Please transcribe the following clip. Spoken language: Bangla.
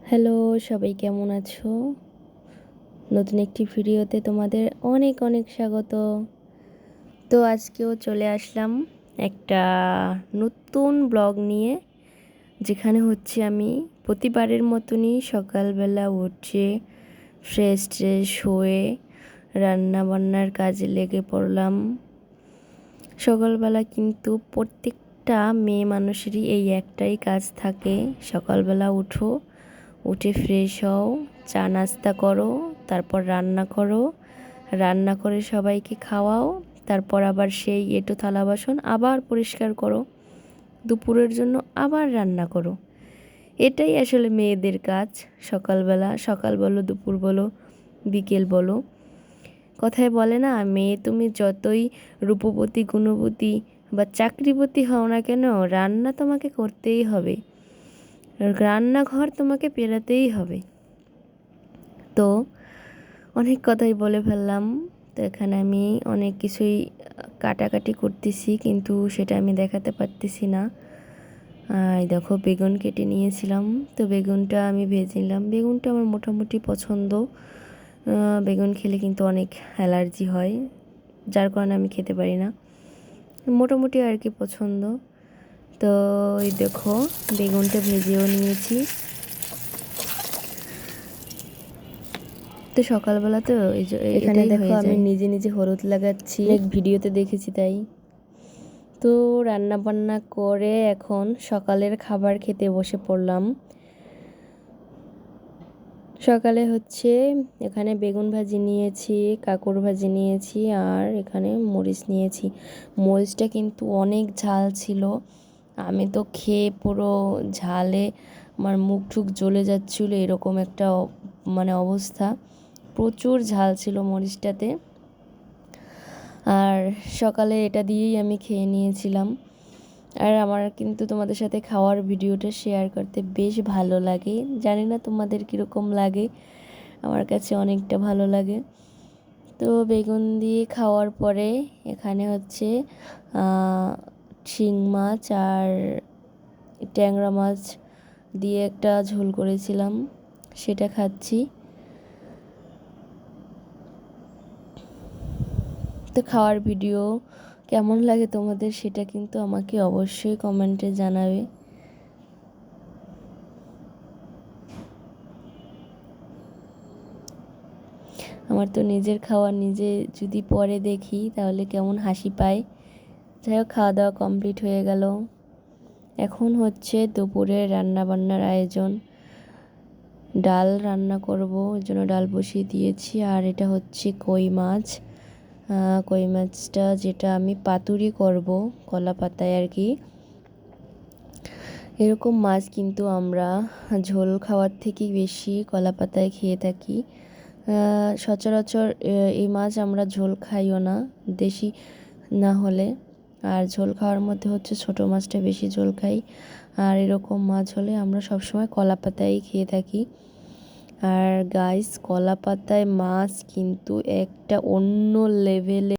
হ্যালো, সবাই কেমন আছো? নতুন একটি ভিডিওতে তোমাদের অনেক অনেক স্বাগত। তো আজকেও চলে আসলাম একটা নতুন ব্লগ নিয়ে, যেখানে হচ্ছে আমি প্রতিবারের মতনই সকালবেলা উঠে ফ্রেশ ট্রেশ হয়ে রান্না বান্নার কাজে লেগে পড়লাম। সকালবেলা কিন্তু প্রত্যেকটা মেয়ে মানুষেরই এই একটাই কাজ থাকে, সকালবেলা উঠো, উঠে ফ্রেশ হও, চা নাস্তা করো, তারপর রান্না করো, রান্না করে সবাইকে খাওয়াও, তারপর আবার সেই এঁটো থালা বাসন আবার পরিষ্কার করো, দুপুরের জন্য আবার রান্না করো। এটাই আসলে মেয়েদের কাজ। সকালবেলা, সকাল বলো, দুপুর বলো, বিকেল বলো, কথায় বলে না, মেয়ে তুমি যতই রূপবতী, গুণবতী বা চাকরিবতী হও না কেন, রান্না তোমাকে করতেই হবে, রান্নাঘর তোমাকে পেরাতেই হবে। তো অনেক কথাই বলে ফেললাম। তো এখানে আমি অনেক কিছুই কাটাকাটি করতেছি, কিন্তু সেটা আমি দেখাতে পারতেছি না। এই দেখো, বেগুন কেটে নিয়েছিলাম, তো বেগুনটা আমি ভেজে নিলাম। বেগুনটা আমার মোটামুটি পছন্দ। বেগুন খেলে কিন্তু অনেক অ্যালার্জি হয়, যার কারণে আমি খেতে পারি না, মোটামুটি আর কি পছন্দ। তো এই দেখো, বেগুনটা ভেজেও নিয়েছি। তো সকালবেলা তো এখানে দেখো আমি নিজে নিজে হলুদ লাগাচ্ছি, অনেক ভিডিওতে দেখেছি তাই। তো রান্না বান্না করে এখন সকালের খাবার খেতে বসে পড়লাম। সকালে হচ্ছে এখানে বেগুন ভাজি নিয়েছি, কাঁকড় ভাজি নিয়েছি, আর এখানে মরিচ নিয়েছি। মরিচটা কিন্তু অনেক ঝাল ছিল, আমি তো খেয়ে পুরো ঝালে আমার মুখ টুক জ্বলে যাচ্ছিল, এরকম একটা মানে অবস্থা। প্রচুর ঝাল ছিল মরিচটাতে। আর সকালে এটা দিয়েই আমি খেয়ে নিয়েছিলাম। আর আমার কিন্তু তোমাদের সাথে খাওয়ার ভিডিওটা শেয়ার করতে বেশ ভালো লাগে, জানি না তোমাদের কীরকম লাগে, আমার কাছে অনেকটা ভালো লাগে। তো বেগুন দিয়ে খাওয়ার পরে এখানে হচ্ছে শিং মাছ আর ট্যাংরা মাছ দিয়ে একটা ঝোল করেছিলাম, সেটা খাচ্ছি। তো খাওয়ার ভিডিও কেমন লাগে তোমাদের, সেটা কিন্তু আমাকে অবশ্যই কমেন্টে জানাবে। আমার তো নিজের খাওয়া নিজে যদি পরে দেখি তাহলে কেমন হাসি পায়। যাই হোক, খাওয়া দাওয়া কমপ্লিট হয়ে গেল। এখন হচ্ছে দুপুরে রান্না বান্নার আয়োজন। ডাল রান্না করব, ওই জন্য ডাল বসিয়ে দিয়েছি। আর এটা হচ্ছে কই মাছ। কই মাছটা যেটা আমি পাতুরি করব কলা পাতায় আর কি। এরকম মাছ কিন্তু আমরা ঝোল খাওয়ার থেকে বেশি কলা পাতায় খেয়ে থাকি। সচরাচর এই মাছ আমরা ঝোল খাইও না, দেশি না হলে। আর ঝোল খাওয়ার মধ্যে হচ্ছে ছোটো মাছটা বেশি ঝোল খাই, আর এরকম মাছ হলে আমরা সবসময় কলা পাতায় খেয়ে থাকি। আর গাইস, কলা পাতায় মাছ কিন্তু একটা অন্য লেভেলে